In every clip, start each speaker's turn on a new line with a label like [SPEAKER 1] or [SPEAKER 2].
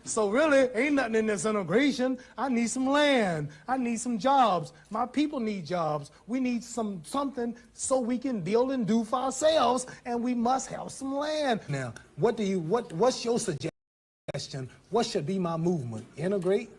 [SPEAKER 1] So really, ain't nothing in this integration. I need some land. I need some jobs. My people need jobs. We need something so we can build and do for ourselves, and we must have some land. Now, what's your suggestion? What should be my movement? Integrate?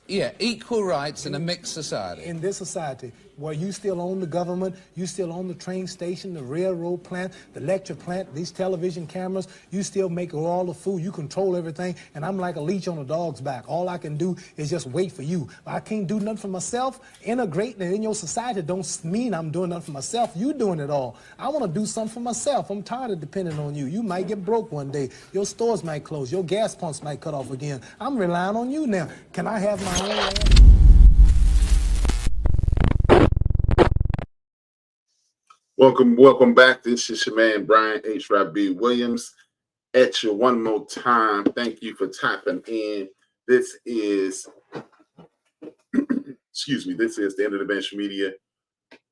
[SPEAKER 2] Yeah, equal rights in a mixed society.
[SPEAKER 1] In this society, where you still own the government, you still own the train station, the railroad plant, the lecture plant, these television cameras, you still make all the food, you control everything, and I'm like a leech on a dog's back. All I can do is just wait for you. I can't do nothing for myself. Integrating it in your society don't mean I'm doing nothing for myself. You doing it all. I want to do something for myself. I'm tired of depending on you. You might get broke one day. Your stores might close. Your gas pumps might cut off again. I'm relying on you now. Can I have my own land?
[SPEAKER 3] Welcome back. This is your man, Brian HRap Williams, at you one more time. Thank you for tapping in. This is, this is the End of the Bench Media.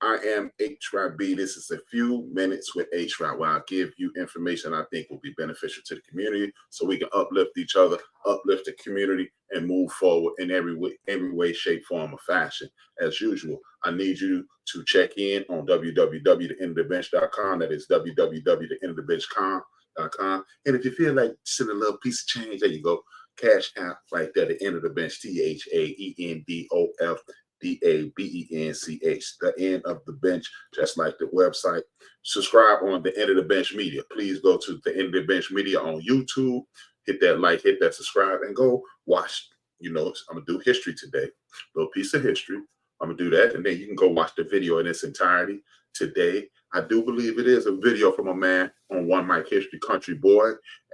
[SPEAKER 3] I am HRap. This is a few minutes with HRap, where I'll give you information I think will be beneficial to the community so we can uplift each other, uplift the community, and move forward in every way, shape, form, or fashion. As usual, I need you to check in on www.thaendofdabench.com. That is www.thaendofdabench.com. And if you feel like sending a little piece of change, there you go. Cash App right there, the End of the Bench, THAENDOFDABENCH, the End of the Bench, just like the website. Subscribe on the End of the Bench Media. Please go to the End of the Bench Media on YouTube. Hit that like, hit that subscribe, and go watch. I'm gonna do history today, a little piece of history. I'm gonna do that, and then you can go watch the video in its entirety today. I do believe it is a video from a man on One Mic History, Country Boy,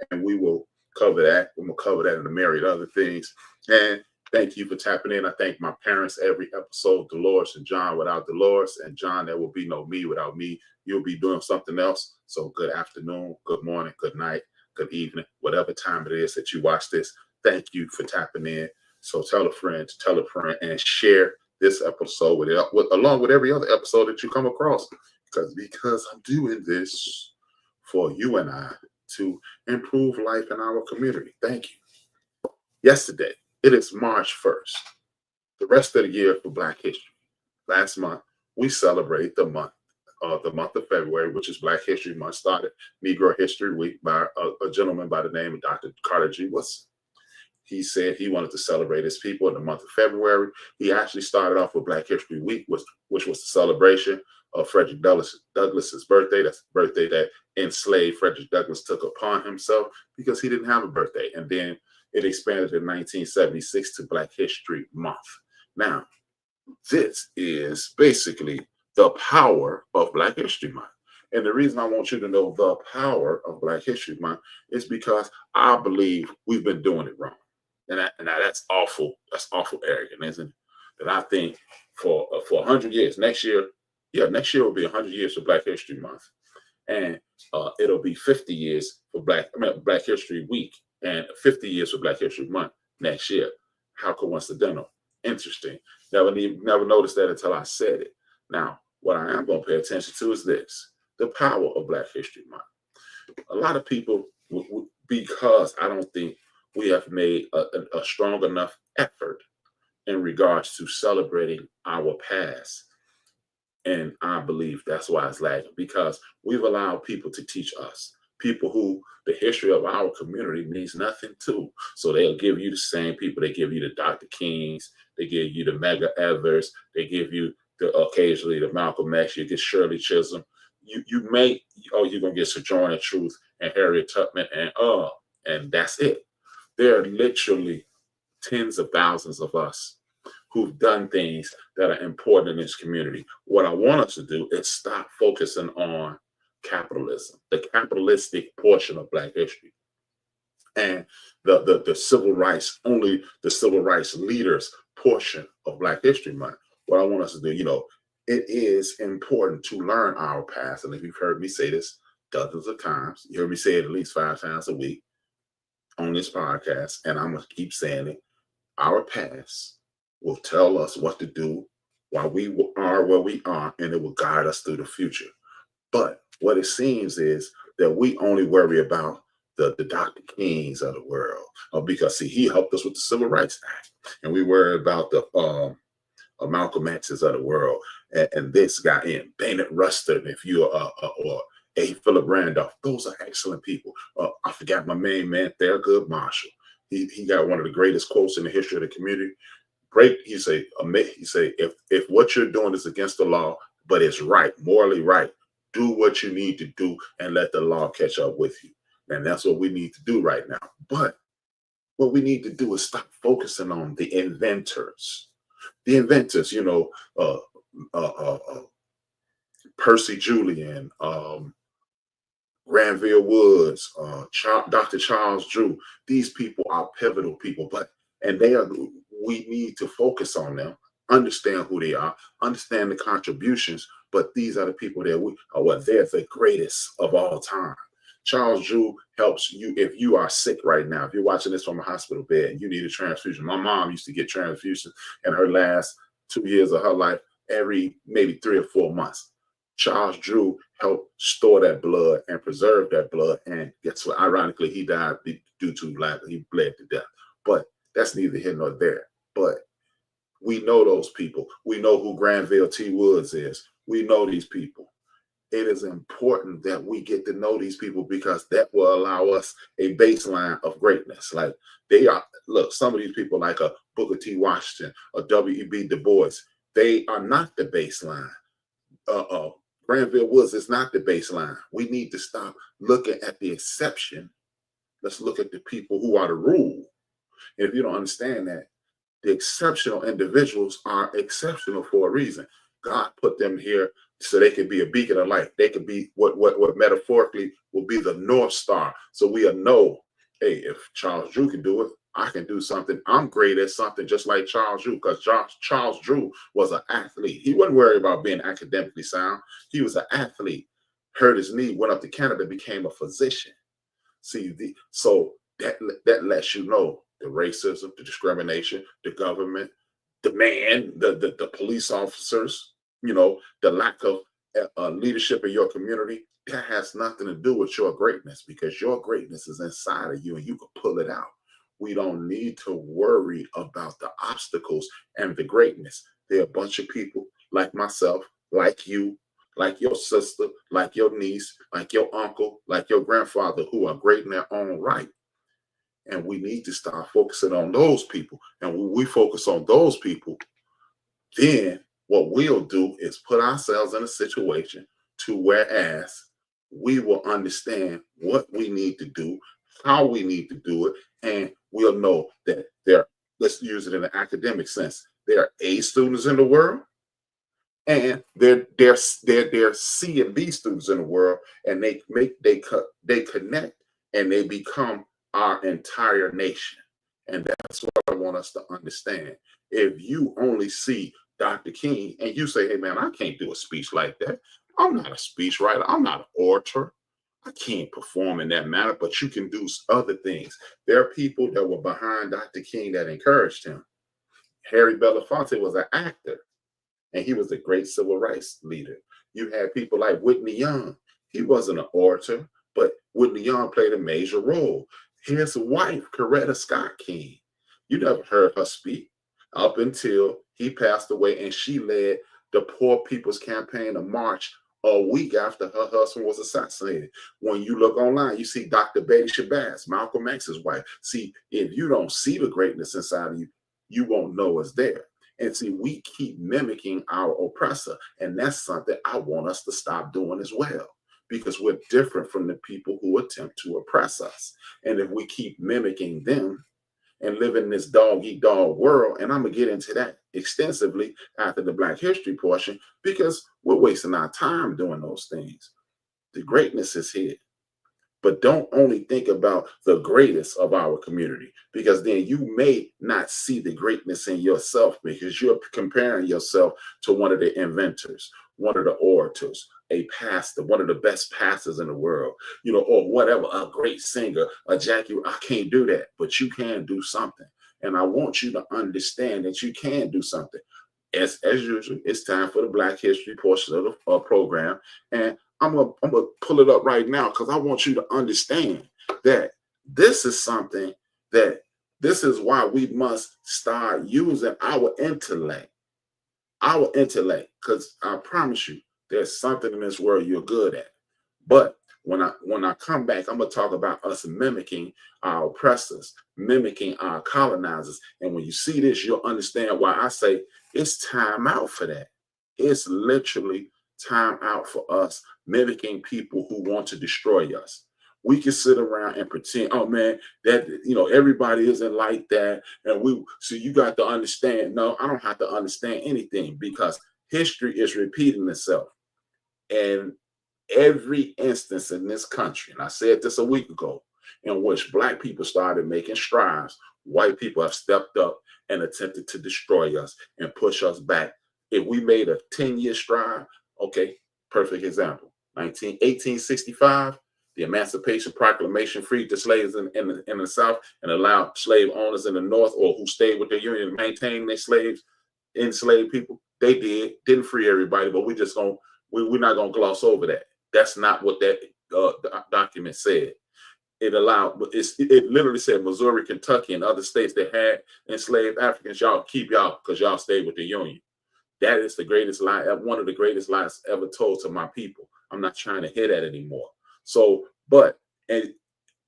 [SPEAKER 3] and we will cover that. We're gonna cover that and a myriad other things. And thank you for tapping in. I thank my parents every episode, Dolores and John. Without Dolores and John, there will be no me. Without me, you'll be doing something else. So good afternoon, good morning, good night, good evening, whatever time it is that you watch this. Thank you for tapping in. So tell a friend, and share this episode along with every other episode that you come across. Because I'm doing this for you and I to improve life in our community. Thank you. Yesterday, it is March 1st, the rest of the year for Black History. Last month, we celebrated the month of February, which is Black History Month, started Negro History Week by a gentleman by the name of Dr. Carter G. Woodson. He said he wanted to celebrate his people in the month of February. He actually started off with Black History Week, which was the celebration of Frederick Douglass's birthday. That's the birthday that enslaved Frederick Douglass took upon himself because he didn't have a birthday. And then it expanded in 1976 to Black History Month. Now, this is basically the power of Black History Month. And the reason I want you to know the power of Black History Month is because I believe we've been doing it wrong. And that's awful. That's awful arrogant, isn't it? That I think for 100 years, next year will be 100 years for Black History Month. And it'll be 50 years for Black History Week and 50 years for Black History Month next year. How coincidental. Interesting. Never noticed that until I said it. Now, what I am going to pay attention to is this: the power of Black History Month. A lot of people, because I don't think we have made a strong enough effort in regards to celebrating our past. And I believe that's why it's lagging, because we've allowed people to teach us, people who the history of our community means nothing to. So they'll give you the same people. They give you the Dr. Kings. They give you the Medgar Evers. They give you occasionally the Malcolm X. You get Shirley Chisholm. You're going to get Sojourner Truth and Harriet Tubman and that's it. There are literally tens of thousands of us who've done things that are important in this community. What I want us to do is stop focusing on capitalism, the capitalistic portion of Black history, and the civil rights, only the civil rights leaders portion of Black History Month. What I want us to do, it is important to learn our past. And if you've heard me say this dozens of times, you heard me say it at least 5 times a week on this podcast, and I'm going to keep saying it. Our past will tell us what to do while we are where we are, and it will guide us through the future. But what it seems is that we only worry about the Dr. Kings of the world, because see, he helped us with the Civil Rights Act, and we worry about the Malcolm X's of the world, and this guy in Bennett Rustin, if you're or A. Philip Randolph, those are excellent people. I forgot my main man, Thurgood Marshall. He got one of the greatest quotes in the history of the community. He say, if what you're doing is against the law, but it's right, morally right, do what you need to do and let the law catch up with you. And that's what we need to do right now. But what we need to do is stop focusing on the inventors. The inventors, you know, Percy Julian, Granville Woods, Dr. Charles Drew. These people are pivotal people, and we need to focus on them, understand who they are, understand the contributions, but these are the people that they're the greatest of all time. Charles Drew helps you if you are sick right now. If you're watching this from a hospital bed and you need a transfusion. My mom used to get transfusions in her last 2 years of her life every maybe 3 or 4 months. Charles Drew helped store that blood and preserve that blood. And guess what? Ironically, he died due to he bled to death. But that's neither here nor there. But we know those people. We know who Granville T. Woods is. We know these people. It is important that we get to know these people because that will allow us a baseline of greatness. Like some of these people like a Booker T. Washington, a W.E.B. Du Bois, they are not the baseline. Granville Woods is not the baseline. We need to stop looking at the exception. Let's look at the people who are the rule. And if you don't understand that, the exceptional individuals are exceptional for a reason. God put them here so they can be a beacon of light. They could be what metaphorically will be the North Star. So we'll know, hey, if Charles Drew can do it, I can do something. I'm great at something just like Charles Drew, because Charles Drew was an athlete. He wasn't worried about being academically sound. He was an athlete. Hurt his knee, went up to Canada, became a physician. See, so that lets you know the racism, the discrimination, the government, the man, the police officers, you know, the lack of leadership in your community. That has nothing to do with your greatness, because your greatness is inside of you and you can pull it out. We don't need to worry about the obstacles and the greatness. There are a bunch of people like myself, like you, like your sister, like your niece, like your uncle, like your grandfather, who are great in their own right. And we need to start focusing on those people. And when we focus on those people, then what we'll do is put ourselves in a situation to whereas we will understand what we need to do, how we need to do it, and we'll know that let's use it in an academic sense, there are A students in the world, and they're C and B students in the world, and they connect and they become our entire nation. And that's what I want us to understand. If you only see Dr. King and you say, hey man, I can't do a speech like that. I'm not a speechwriter. I'm not an orator. I can't perform in that manner, but you can do other things. There are people that were behind Dr. King that encouraged him. Harry Belafonte was an actor, and he was a great civil rights leader. You had people like Whitney Young. He wasn't an orator, but Whitney Young played a major role. His wife, Coretta Scott King, you never heard her speak up until he passed away, and she led the Poor People's Campaign, a march a week after her husband was assassinated. When you look online, you see Dr. Betty Shabazz, Malcolm X's wife. See, if you don't see the greatness inside of you, you won't know it's there. And see, we keep mimicking our oppressor, and that's something I want us to stop doing as well, because we're different from the people who attempt to oppress us. And if we keep mimicking them and live in this dog-eat-dog world, and I'm going to get into that extensively after the Black History portion, because we're wasting our time doing those things. The greatness is here. But don't only think about the greatest of our community, because then you may not see the greatness in yourself, because you're comparing yourself to one of the inventors, one of the orators, a pastor, one of the best pastors in the world, you know, or whatever, a great singer, a Jackie. I can't do that, but you can do something. And I want you to understand that you can do something. As usual, it's time for the Black History portion of the program. And I'm gonna pull it up right now, because I want you to understand that This is something that this is why we must start using our intellect. Our intellect, because I promise you, there's something in this world you're good at. But when I come back, I'm gonna talk about us mimicking our oppressors, mimicking our colonizers. And when you see this, you'll understand why I say it's time out for that. It's literally time out for us mimicking people who want to destroy us. We can sit around and pretend, oh man, that everybody isn't like that. And so you got to understand. No, I don't have to understand anything, because history is repeating itself. And every instance in this country, and I said this a week ago, in which Black people started making strides, white people have stepped up and attempted to destroy us and push us back. If we made a 10-year stride, okay, perfect example. 1865, the Emancipation Proclamation freed the slaves in the South and allowed slave owners in the North, or who stayed with their union, to maintain their slaves, enslaved people. They didn't free everybody, but we're not gonna gloss over that. That's not what that document said. It literally said Missouri, Kentucky, and other states that had enslaved Africans, y'all keep y'all because y'all stayed with the Union. That is the greatest lie, one of the greatest lies ever told to my people. I'm not trying to hear that anymore. So, and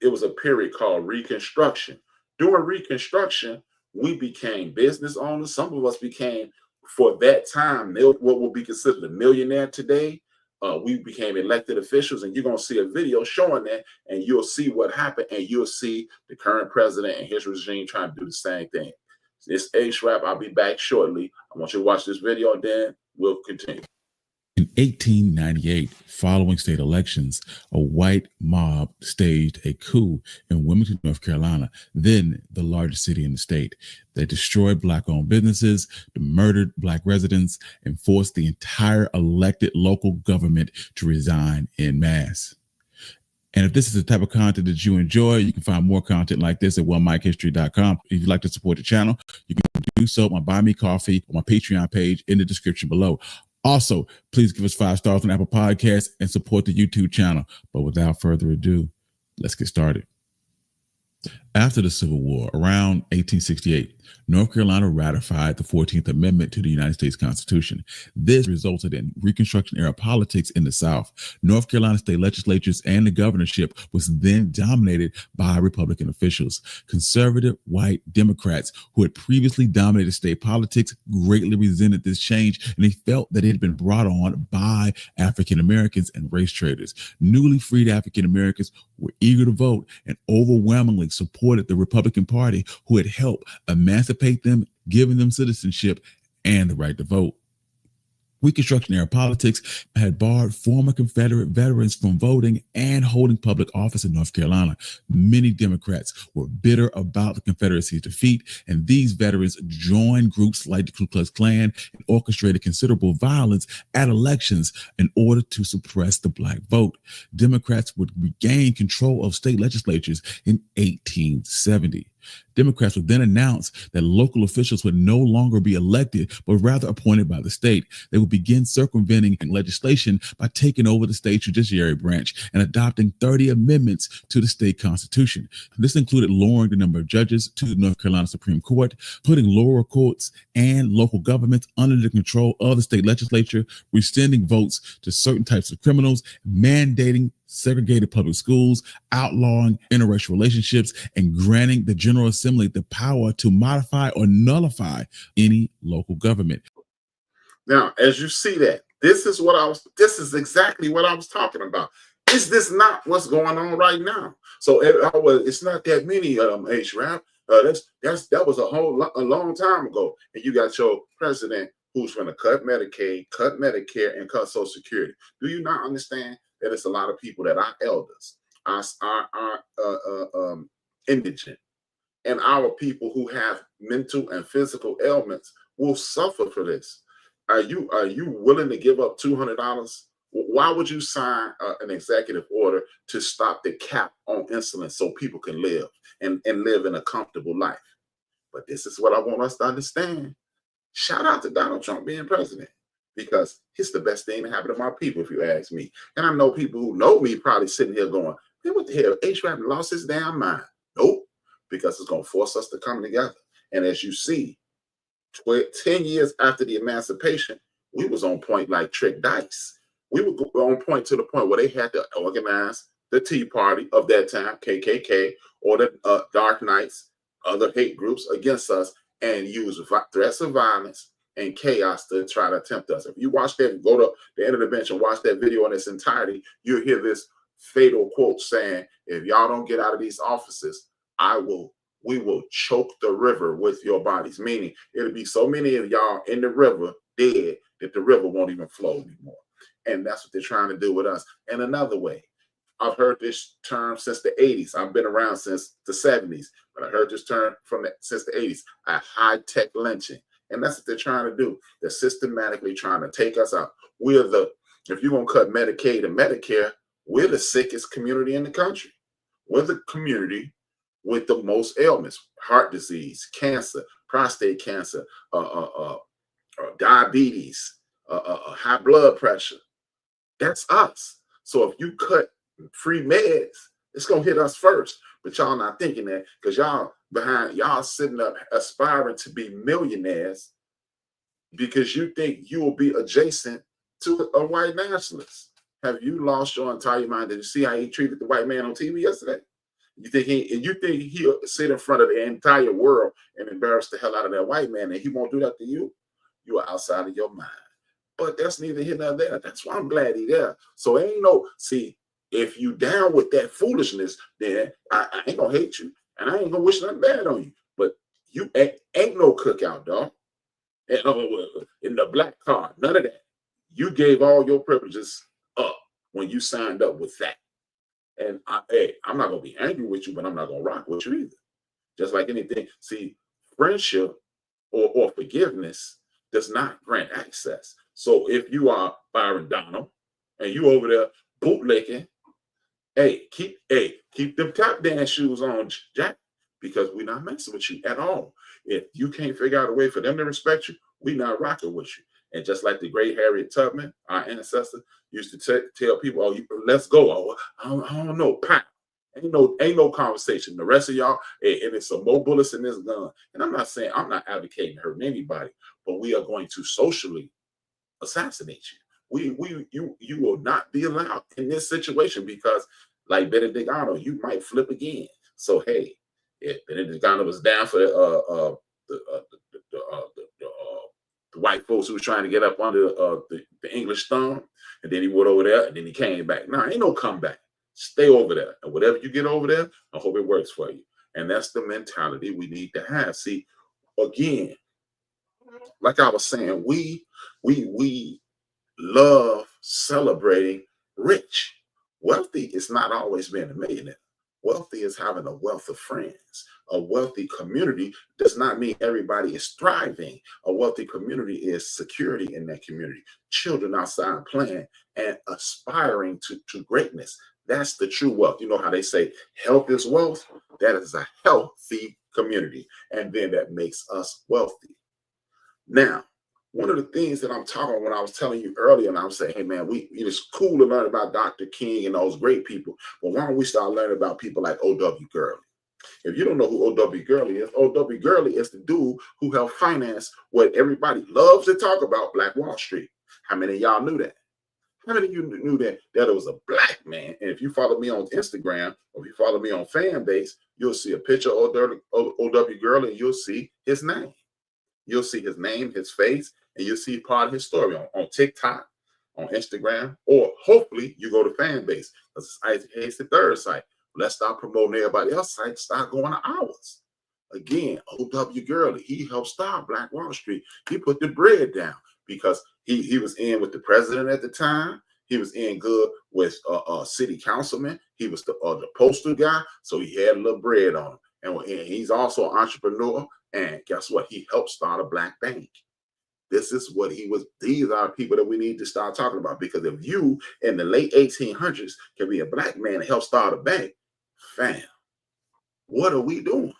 [SPEAKER 3] it was a period called Reconstruction. During Reconstruction, we became business owners. Some of us became, for that time, what will be considered a millionaire today. We became elected officials, and you're going to see a video showing that, and you'll see what happened, and you'll see the current president and his regime trying to do the same thing. It's HRap. I'll be back shortly. I want you to watch this video, and then we'll continue.
[SPEAKER 4] In 1898, following state elections, a white mob staged a coup in Wilmington, North Carolina, then the largest city in the state. They destroyed Black-owned businesses, murdered Black residents, and forced the entire elected local government to resign en masse. And if this is the type of content that you enjoy, you can find more content like this at onemichistory.com. If you'd like to support the channel, you can do so on Buy Me Coffee on my Patreon page in the description below. Also, please give us 5 stars on Apple Podcasts and support the YouTube channel. But without further ado, let's get started. After the Civil War, around 1868, North Carolina ratified the 14th Amendment to the United States Constitution. This resulted in Reconstruction-era politics in the South. North Carolina state legislatures and the governorship was then dominated by Republican officials. Conservative white Democrats who had previously dominated state politics greatly resented this change, and they felt that it had been brought on by African Americans and race traders. Newly freed African Americans were eager to vote and overwhelmingly supported the Republican Party, who had helped emancipate them, giving them citizenship and the right to vote. Reconstruction-era politics had barred former Confederate veterans from voting and holding public office in North Carolina. Many Democrats were bitter about the Confederacy's defeat, and these veterans joined groups like the Ku Klux Klan and orchestrated considerable violence at elections in order to suppress the Black vote. Democrats would regain control of state legislatures in 1870. Democrats would then announce that local officials would no longer be elected, but rather appointed by the state. They would begin circumventing legislation by taking over the state judiciary branch and adopting 30 amendments to the state constitution. This included lowering the number of judges to the North Carolina Supreme Court, putting lower courts and local governments under the control of the state legislature, rescinding votes to certain types of criminals, mandating segregated public schools, outlawing interracial relationships, and granting the General Assembly the power to modify or nullify any local government.
[SPEAKER 3] Now, as you see that, this is exactly what I was talking about. Is this not what's going on right now? So it's not that many HRap. That was a long time ago. And you got your president who's going to cut Medicaid, cut Medicare, and cut Social Security. Do you not understand that it's a lot of people that are elders, are indigent, and our people who have mental and physical ailments will suffer for this? Are you willing to give up $200? Why would you sign an executive order to stop the cap on insulin so people can live and live in a comfortable life? But this is what I want us to understand. Shout out to Donald Trump being president, because it's the best thing to happen to my people, if you ask me. And I know people who know me probably sitting here going, man, what the hell? HRap lost his damn mind. because it's going to force us to come together. And as you see, 10 years after the emancipation, we was on point like Trick Dice. We were on point to the point where they had to organize the Tea Party of that time, KKK, or the Dark Knights, other hate groups against us, and use threats of violence and chaos to try to tempt us. If you watch that, go to the end of the bench and watch that video in its entirety, you'll hear this fatal quote saying, if y'all don't get out of these offices, we will choke the river with your bodies. Meaning it'll be so many of y'all in the river dead that the river won't even flow anymore. And that's what they're trying to do with us. And another way, I've heard this term since the 80s. I've been around since the 70s, but I heard this term since the 80s, a high-tech lynching. And that's what they're trying to do. They're systematically trying to take us out. If you're going to cut Medicaid and Medicare, we're the sickest community in the country. We're the community with the most ailments: heart disease, cancer, prostate cancer, diabetes, high blood pressure. That's us. So if you cut free meds, it's gonna hit us first. But y'all not thinking that, because y'all sitting up aspiring to be millionaires because you think you will be adjacent to a white nationalist. Have you lost your entire mind? Did you see how he treated the white man on TV yesterday? You think he'll sit in front of the entire world and embarrass the hell out of that white man, and he won't do that to you? You are outside of your mind. But that's neither here nor there. That's why I'm glad he's there. So if you down with that foolishness, then I ain't gonna hate you, and I ain't gonna wish nothing bad on you. But you ain't no cookout, dog. In the black card, none of that. You gave all your privileges up when you signed up with that. And I'm not gonna be angry with you, but I'm not gonna rock with you either. Just like anything. See, friendship or forgiveness does not grant access. So if you are Byron Donald and you over there bootlicking, keep them tap dance shoes on, Jack, because we're not messing with you at all. If you can't figure out a way for them to respect you, we're not rocking with you. And just like the great Harriet Tubman, our ancestor, used to tell people, "Oh, let's go." Oh, I don't know, pow. Ain't no conversation. The rest of y'all, and it's some more bullets in this gun. And I'm not advocating hurting anybody, but we are going to socially assassinate you. You will not be allowed in this situation, because, like Benedict Arnold, you might flip again. So hey, if Benedict Arnold was down for the white folks who was trying to get up under the English thumb, and then he went over there, and then he came back. No, ain't no comeback. Stay over there, and whatever you get over there, I hope it works for you. And that's the mentality we need to have. See, again, like I was saying, we love celebrating rich. Wealthy is not always being a millionaire. Wealthy is having a wealth of friends. A wealthy community does not mean everybody is thriving. A wealthy community is security in that community. Children outside playing and aspiring to greatness. That's the true wealth. You know how they say health is wealth? That is a healthy community. And then that makes us wealthy. Now, one of the things that I'm talking about when I was telling you earlier, and I was saying, hey man, it's cool to learn about Dr. King and those great people, but why don't we start learning about people like O.W. Gurley? If you don't know who O.W. Gurley is, O.W. Gurley is the dude who helped finance what everybody loves to talk about, Black Wall Street. How many of y'all knew that? How many of you knew that it was a black man? And if you follow me on Instagram, or if you follow me on Fanbase, you'll see a picture of O.W. Gurley, and you'll see his name. You'll see his name, his face, and you'll see part of his story on TikTok, on Instagram, or hopefully you go to Fanbase, because it's the third site. Let's stop promoting everybody else's site, start going to ours. Again, O.W. Gurley, he helped start Black Wall Street. He put the bread down because he was in with the president at the time. He was in good with city councilman. He was the postal guy, so he had a little bread on him. And he's also an entrepreneur. And guess what? He helped start a black bank. This is what he was. These are people that we need to start talking about, because if you in the late 1800s can be a black man and help start a bank, fam, what are we doing?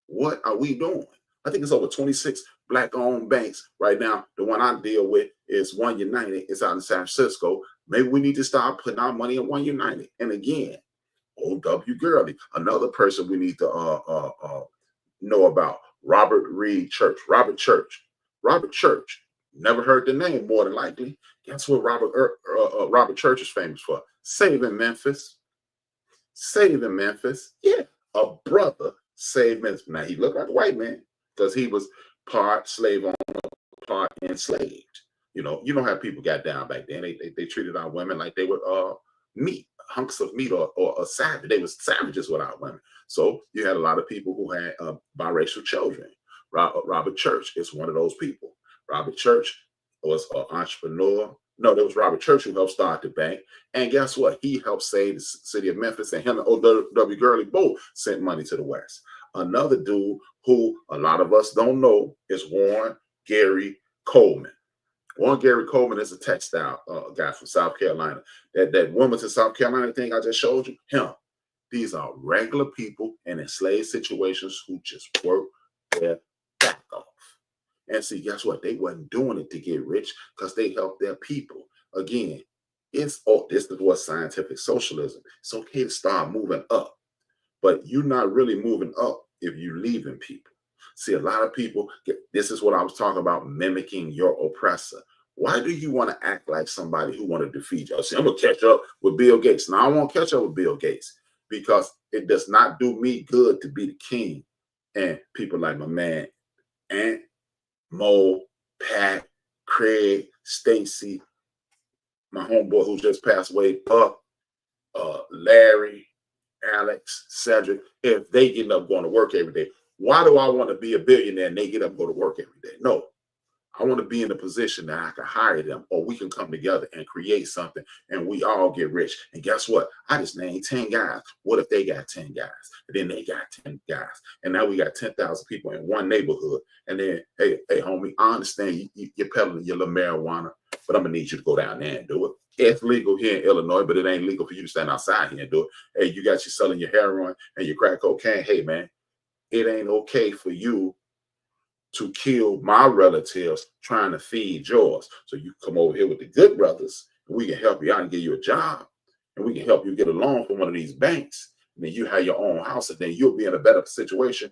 [SPEAKER 3] What are we doing? I think it's over 26 black-owned banks right now. The one I deal with is One United. It's out in San Francisco. Maybe we need to start putting our money in One United. And again, O.W. Gurley. Another person we need to know about, Robert Reed Church. Robert Church. Never heard the name, more than likely. Guess what Robert Church is famous for? Saving Memphis. Yeah, a brother saved Memphis. Now, he looked like a white man because he was part slave owner, part enslaved. You know how people got down back then. They treated our women like they were meat, hunks of meat, or a savage. They were savages with our women. So you had a lot of people who had biracial children. Robert Church is one of those people. Robert Church was an entrepreneur. No, there was Robert Church who helped start the bank. And guess what? He helped save the city of Memphis, and him and O.W. Gurley both sent money to the West. Another dude who a lot of us don't know is Warren Gary Coleman. Warren Gary Coleman is a textile guy from South Carolina. That Wilmington, South Carolina thing I just showed you, him. These are regular people in enslaved situations who just work their back off. And see, guess what? They wasn't doing it to get rich because they helped their people. Again, this is what scientific socialism. It's okay to start moving up, but you're not really moving up if you're leaving people. See, a lot of people, this is what I was talking about, mimicking your oppressor. Why do you want to act like somebody who want to defeat you? See, I'm going to catch up with Bill Gates. Now, I won't catch up with Bill Gates because it does not do me good to be the king. And people like my man, Ant, Mo, Pat, Craig, Stacy, my homeboy who just passed away, Buck, Larry, Alex, Cedric, if they get up going to work every day. Why do I want to be a billionaire and they get up and go to work every day? No, I want to be in a position that I can hire them, or we can come together and create something and we all get rich. And guess what? I just named 10 guys. What if they got 10 guys? And then they got 10 guys. And now we got 10,000 people in one neighborhood. And then, hey, homie, I understand you're peddling your little marijuana, but I'm going to need you to go down there and do it. It's legal here in Illinois, but it ain't legal for you to stand outside here and do it. Hey, you got you selling your heroin and your crack cocaine. Hey, man, it ain't okay for you to kill my relatives trying to feed yours. So you come over here with the good brothers, and we can help you out and give you a job, and we can help you get a loan from one of these banks. And then you have your own house, and then you'll be in a better situation,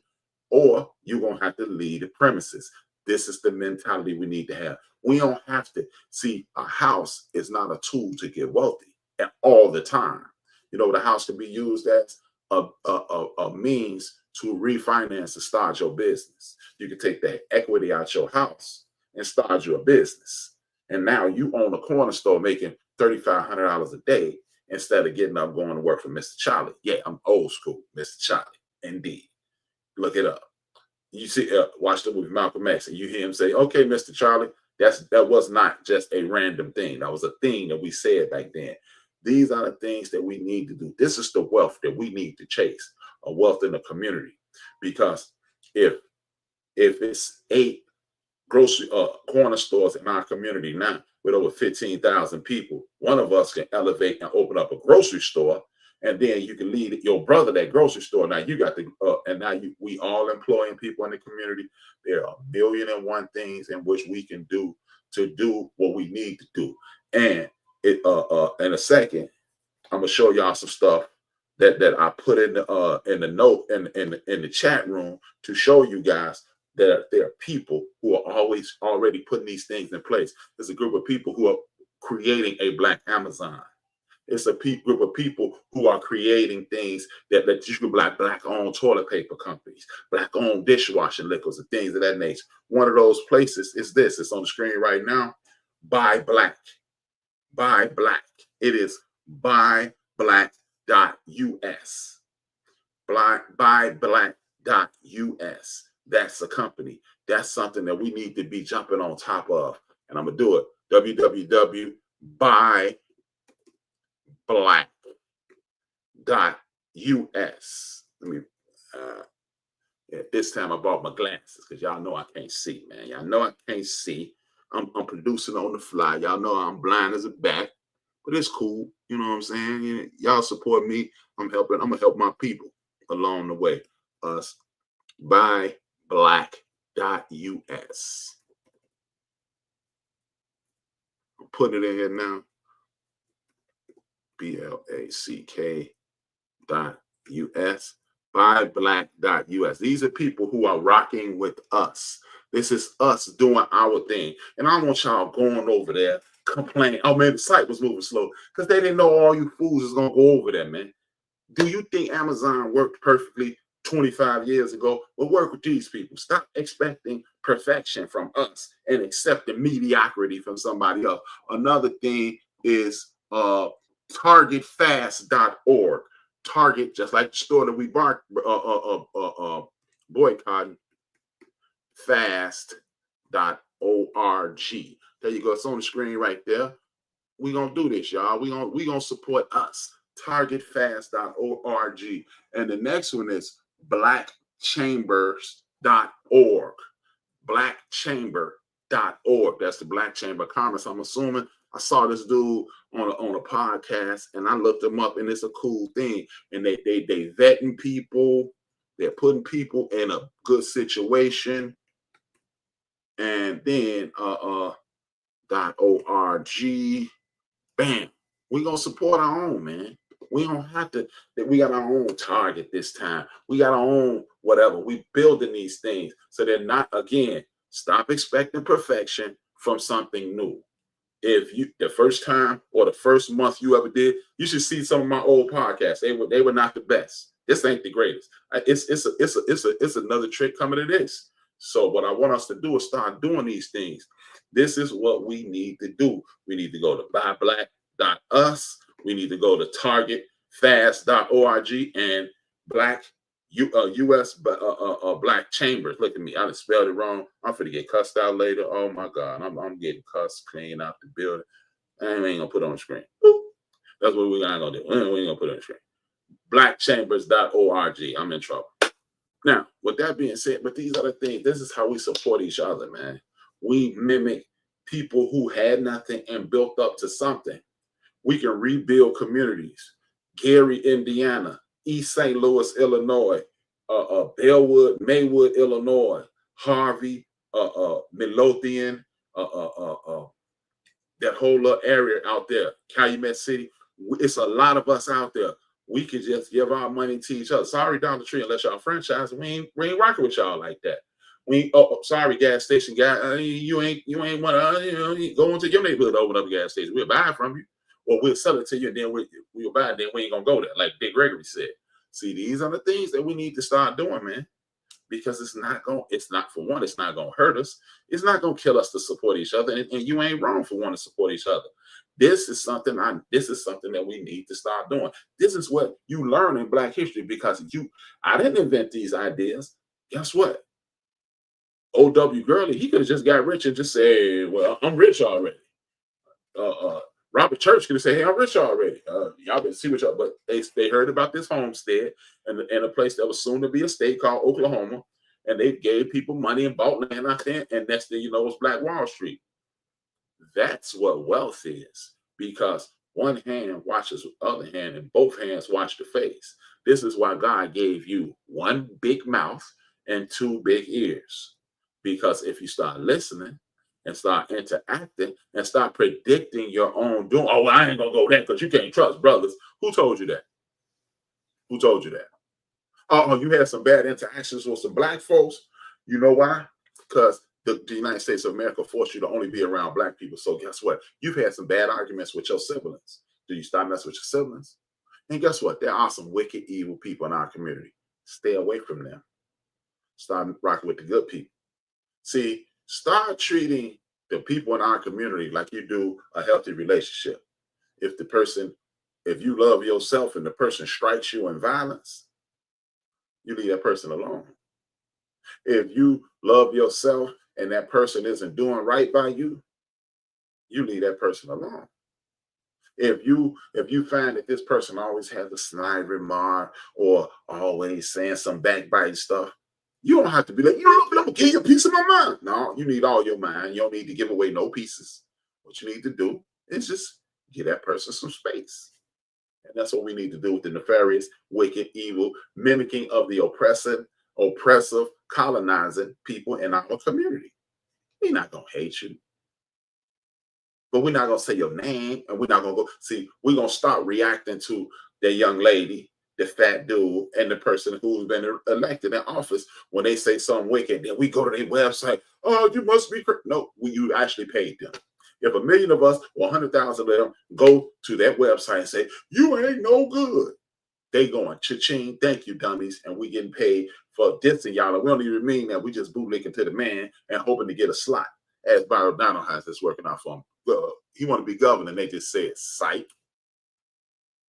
[SPEAKER 3] or you're going to have to leave the premises. This is the mentality we need to have. We don't have to see a house is not a tool to get wealthy all the time. You know, the house can be used as a means to refinance and start your business. You can take that equity out your house and start your business. And now you own a corner store making $3,500 a day instead of getting up going to work for Mr. Charlie. Yeah, I'm old school, Mr. Charlie. Indeed. Look it up. You see, watch the movie Malcolm X, and you hear him say, "Okay, Mr. Charlie, that was not just a random thing. That was a thing that we said back then." These are the things that we need to do. This is the wealth that we need to chase, a wealth in the community. Because if it's 8 grocery corner stores in our community now with over 15,000 people, one of us can elevate and open up a grocery store, and then you can lead your brother that grocery store. Now you got we all employing people in the community. There are 1,000,001 things in which we can do to do what we need to do. And in a second, I'm gonna show y'all some stuff that I put in the note in the chat room to show you guys that there are people who are already putting these things in place. There's a group of people who are creating a Black Amazon. It's a group of people who are creating things that you can Black-owned toilet paper companies, Black-owned dishwashing liquids, and things of that nature. One of those places is this. It's on the screen right now. Buy Black. Buy Black. It is buyblack.us. Buyblack.us. That's a company. That's something that we need to be jumping on top of. And I'm going to do it. www.buyblack.us. Let me, this time I bought my glasses because y'all know I can't see, man. Y'all know I can't see. I'm producing on the fly. Y'all know I'm blind as a bat, but it's cool. You know what I'm saying? Y'all support me. I'm going to help my people along the way. Us. Buyblack.us. I'm putting it in here now. BLACK.us. Black.us, buyblack.us. These are people who are rocking with us. This is us doing our thing. And I don't want y'all going over there complaining, oh man, the site was moving slow, because they didn't know all you fools is going to go over there, man. Do you think Amazon worked perfectly 25 years ago? Well, work with these people. Stop expecting perfection from us and accepting mediocrity from somebody else. Another thing is targetfast.org. Target, just like the store that we boycotting, fast.org. There you go. It's on the screen right there. We're going to do this, y'all. We're gonna support us. Targetfast.org. And the next one is blackchambers.org. Blackchamber.org. That's the Black Chamber of Commerce. I'm assuming I saw this dude on a podcast, and I looked him up, and it's a cool thing. And they vetting people. They're putting people in a good situation. And then .org. Bam. We're going to support our own, man. We don't have to. We got our own Target this time. We got our own whatever. We building these things. So they're not, again, stop expecting perfection from something new. If you, the first time or the first month you ever did, you should see some of my old podcasts. They were not the best. This ain't the greatest. It's another trick coming to this. So what I want us to do is start doing these things. This is what we need to do. We need to go to buyblack.us. We need to go to targetfast.org and US Black Chambers. Look at me. I done spelled it wrong. I'm finna get cussed out later. Oh my God. I'm getting cussed clean out the building. I ain't gonna put it on the screen. That's what we're not gonna do. We ain't gonna put it on the screen. Blackchambers.org. I'm in trouble. Now, with that being said, but these other things, this is how we support each other, man. We mimic people who had nothing and built up to something. We can rebuild communities. Gary, Indiana, East St. Louis, Illinois, Bellwood, Maywood, Illinois, Harvey, Midlothian, that whole little area out there, Calumet City. It's a lot of us out there. We could just give our money to each other. Sorry, Dollar Tree, unless y'all franchise, we ain't rocking with y'all like that. Sorry, gas station guy, you ain't want to go into your neighborhood to open up a gas station. We'll buy it from you, or we'll sell it to you, and then we'll buy it. Then we ain't gonna go there, like Dick Gregory said. See, these are the things that we need to start doing, man, because it's not gonna hurt us. It's not gonna kill us to support each other, and you ain't wrong for wanting to support each other. This is something that we need to start doing. This is what you learn in Black history, because I didn't invent these ideas. Guess what? O.W. Gurley, he could have just got rich and just said, well, I'm rich already. Robert Church could have said, hey, I'm rich already. Y'all better see what y'all, but they heard about this homestead and a place that was soon to be a state called Oklahoma, and they gave people money and bought land out there, and next thing you know, it's Black Wall Street. That's what wealth is, because one hand watches the other hand and both hands watch the face. This is why God gave you one big mouth and two big ears, because if you start listening and start interacting and start predicting your own doing, oh, I ain't gonna go there because you can't trust brothers. Who told you that? Who told you that? Oh, you had some bad interactions with some Black folks. You know why? Because the United States of America forced you to only be around Black people. So guess what? You've had some bad arguments with your siblings. Do you stop messing with your siblings? And guess what? There are some wicked, evil people in our community. Stay away from them. Start rocking with the good people. See, start treating the people in our community like you do a healthy relationship. If you love yourself and the person strikes you in violence, you leave that person alone. If you love yourself and that person isn't doing right by you, you leave that person alone. If you find that this person always has a snide remark or always saying some backbiting stuff, you don't have to be like, I'm gonna give you a piece of my mind. No, you need all your mind. You don't need to give away no pieces. What you need to do is just give that person some space. And that's what we need to do with the nefarious, wicked, evil, mimicking of the oppressive, colonizing people in our community. We're not gonna hate you, but we're not gonna say your name, and we're not gonna go. See, we're gonna start reacting to that young lady the fat dude and the person who's been elected in office, when they say something wicked, then we go to their website. Oh, you must be no. You actually paid them. If 1 million of us or 100,000 of them go to that website and say you ain't no good, they going cha-ching, thank you, dummies, and we getting paid for dissing y'all. We don't even mean that. We just bootlicking to the man and hoping to get a slot, as Byron Donald has this working out for him. He want to be governor, and they just said, psych.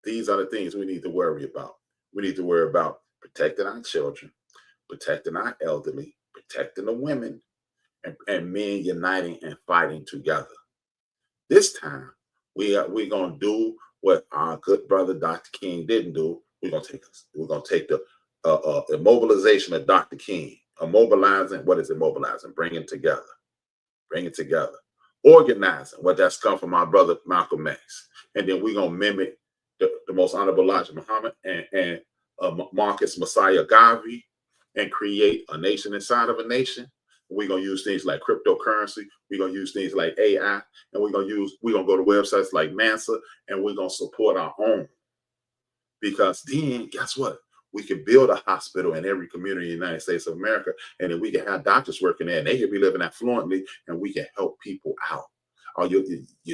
[SPEAKER 3] These are the things we need to worry about. We need to worry about protecting our children, protecting our elderly, protecting the women, and men uniting and fighting together. This time, we're going to do what our good brother Dr. King didn't do. We're going to take the immobilization of Dr. King, immobilizing. What is immobilizing? Bring it together. Bring it together. Organizing. What that's come from our brother Malcolm X. And then we're going to mimic the most honorable Elijah Muhammad and Marcus Messiah Garvey and create a nation inside of a nation. We're going to use things like cryptocurrency. We're going to use things like AI. And we're going to go to websites like Mansa, and we're going to support our own. Because then, guess what? We can build a hospital in every community in the United States of America, and then we can have doctors working there, and they can be living affluently, and we can help people out. Oh, your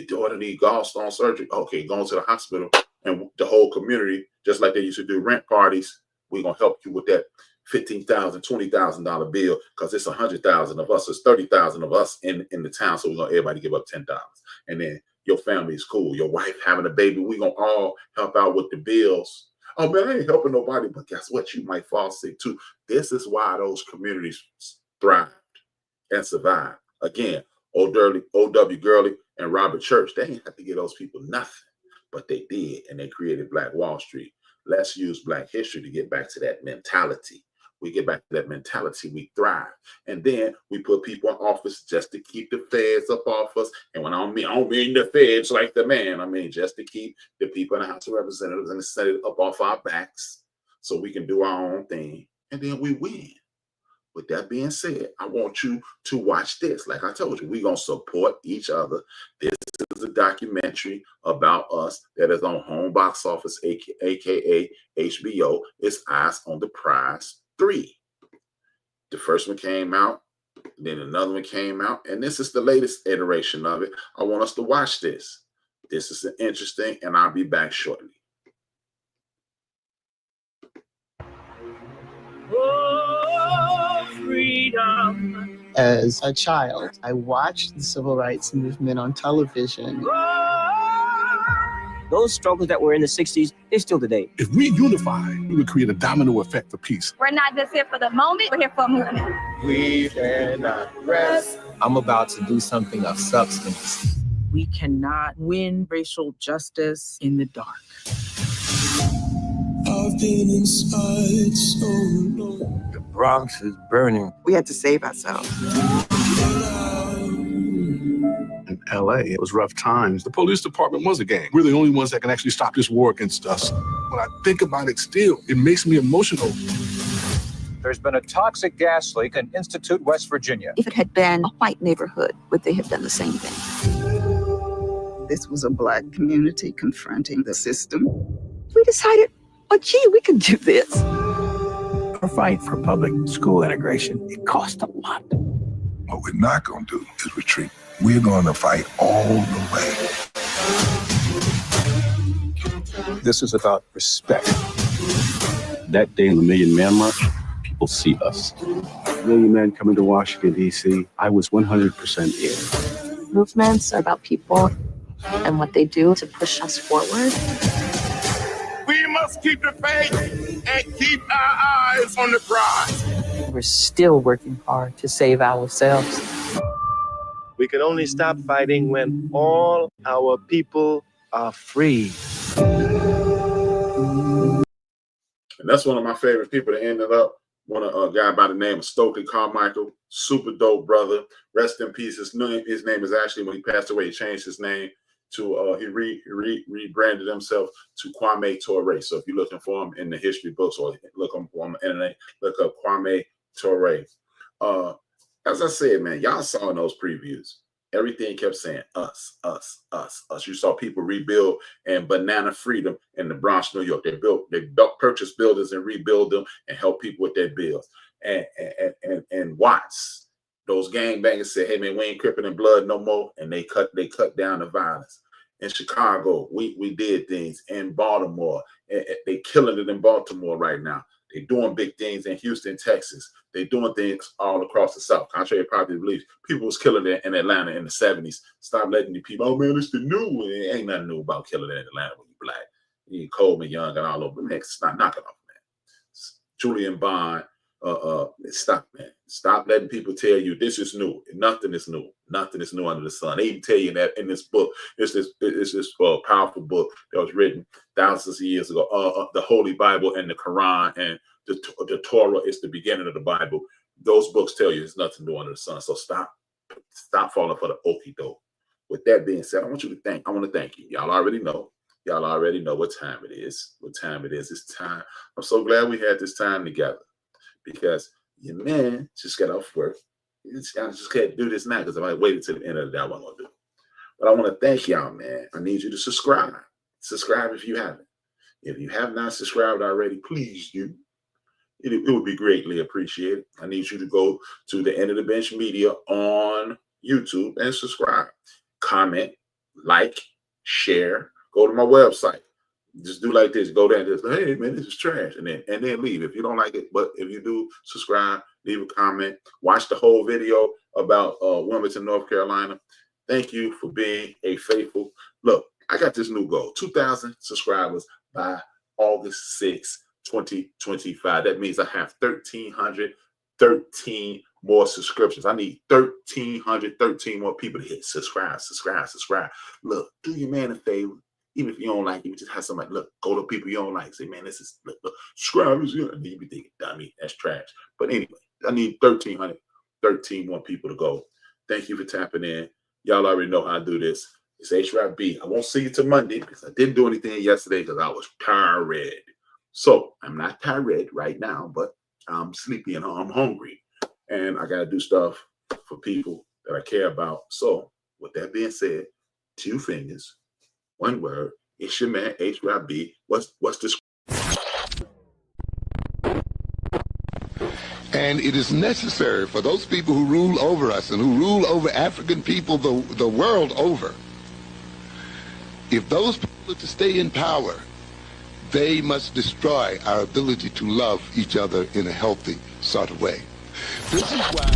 [SPEAKER 3] daughter need gallstone surgery? Okay, going to the hospital, and the whole community, just like they used to do rent parties, we're going to help you with that $15,000, $20,000 bill, because it's 100,000 of us, it's 30,000 of us in the town, so we're going to everybody give up $10. And then your family is cool. Your wife having a baby, we're going to all help out with the bills. Oh, man, I ain't helping nobody, but guess what? You might fall sick, too. This is why those communities thrived and survived. Again, O.W. Gurley and Robert Church, they didn't have to give those people nothing, but they did, and they created Black Wall Street. Let's use Black history to get back to that mentality. We get back to that mentality, we thrive. And then we put people in office just to keep the feds up off us. And when I don't mean the feds like the man, I mean just to keep the people in the House of Representatives and the Senate up off our backs so we can do our own thing. And then we win. With that being said, I want you to watch this. Like I told you, we're going to support each other. This is a documentary about us that is on Home Box Office, aka HBO. It's Eyes on the Prize 3. The first one came out, then another one came out, and this is the latest iteration of it. I want us to watch this. This is interesting, and I'll be back shortly.
[SPEAKER 5] Freedom. As a child, I watched the civil rights movement on television. Those struggles that were in the 60s, they're still today.
[SPEAKER 6] If we unify, we would create a domino effect for peace.
[SPEAKER 7] We're not just here for the moment, we're here for a movement.
[SPEAKER 5] We cannot rest.
[SPEAKER 8] I'm about to do something of substance.
[SPEAKER 9] We cannot win racial justice in the dark.
[SPEAKER 10] I've been inside so long.
[SPEAKER 8] The Bronx is burning.
[SPEAKER 9] We had to save ourselves.
[SPEAKER 6] In LA, it was rough times. The police department was a gang. We're the only ones that can actually stop this war against us. When I think about it still, it makes me emotional.
[SPEAKER 11] There's been a toxic gas leak in Institute, West Virginia.
[SPEAKER 9] If it had been a white neighborhood, would they have done the same thing?
[SPEAKER 5] This was a Black community confronting the system.
[SPEAKER 9] We decided, oh, gee, we can do this.
[SPEAKER 8] Our fight for public school integration, it cost a lot.
[SPEAKER 10] What we're not going to do is retreat. We're going to fight all the way.
[SPEAKER 11] This is about respect.
[SPEAKER 12] That day in the Million Man March, people see us. Million men coming to Washington, D.C., I was 100% in.
[SPEAKER 7] Movements are about people and what they do to push us forward.
[SPEAKER 10] We must keep the faith and keep our eyes on the prize.
[SPEAKER 9] We're still working hard to save ourselves.
[SPEAKER 8] We can only stop fighting when all our people are free.
[SPEAKER 3] And that's one of my favorite people that ended up. A guy by the name of Stokely Carmichael, super dope brother. Rest in peace. His name is actually, when he passed away, he changed his name to he rebranded himself to Kwame Ture. So if you're looking for him in the history books or look him on the internet, look up Kwame Ture. As I said, man, y'all saw in those previews. Everything kept saying us, us, us, us. You saw people rebuild and Banana Freedom in the Bronx, New York. They purchased buildings and rebuild them and help people with their bills. And Watts, those gangbangers said, "Hey man, we ain't cripping in blood no more," and they cut down the violence. In Chicago, we did things. In Baltimore, they killing it in Baltimore right now. They're doing big things in Houston, Texas. They're doing things all across the South. Contrary to popular belief, people was killing it in Atlanta in the 70s. Stop letting the people, oh man, it's the new. It ain't nothing new about killing it in Atlanta when you're black. You Coleman, Young, and all over. Man, it's not knocking off, man. Julian Bond, stop, man. Stop letting people tell you this is new. Nothing is new. Nothing is new under the sun. They even tell you that in this book. It's this powerful book that was written thousands of years ago. The Holy Bible and the Quran and the Torah is the beginning of the Bible. Those books tell you there's nothing new under the sun. So stop falling for the okie doke. With that being said, I want to thank you. Y'all already know. Y'all already know what time it is. What time it is. It's time. I'm so glad we had this time together because your man just got off work. I just can't do this now because if I waited till the end of the day, I wasn't going to do it. But I want to thank y'all, man. I need you to subscribe. Subscribe if you haven't. If you have not subscribed already, please do. It would be greatly appreciated. I need you to go to the End of the Bench Media on YouTube and subscribe. Comment, like, share. Go to my website. Just do like this. Go there and just, hey man, this is trash, and then leave if you don't like it. But if you do, subscribe, leave a comment, watch the whole video about Wilmington, North Carolina. Thank you for being a faithful. Look, I got this new goal: 2,000 subscribers by August 6, 2025. That means I have 1,313 more subscriptions. I need 1,313 more people to hit subscribe. Look, do your man a favor. Even if you don't like it, you just have somebody, look, go to people you don't like. Say, man, this is, look, subscribe. And then you be thinking, dummy, that's trash. But anyway, I need 1,313 more people to go. Thank you for tapping in. Y'all already know how I do this. It's HRap B. I won't see you till Monday because I didn't do anything yesterday because I was tired. So I'm not tired right now, but I'm sleepy and I'm hungry. And I got to do stuff for people that I care about. So with that being said, 2 fingers. One word. It's your man, HRap B. What's this?
[SPEAKER 10] And it is necessary for those people who rule over us and who rule over African people the world over, if those people are to stay in power, they must destroy our ability to love each other in a healthy sort of way. This is why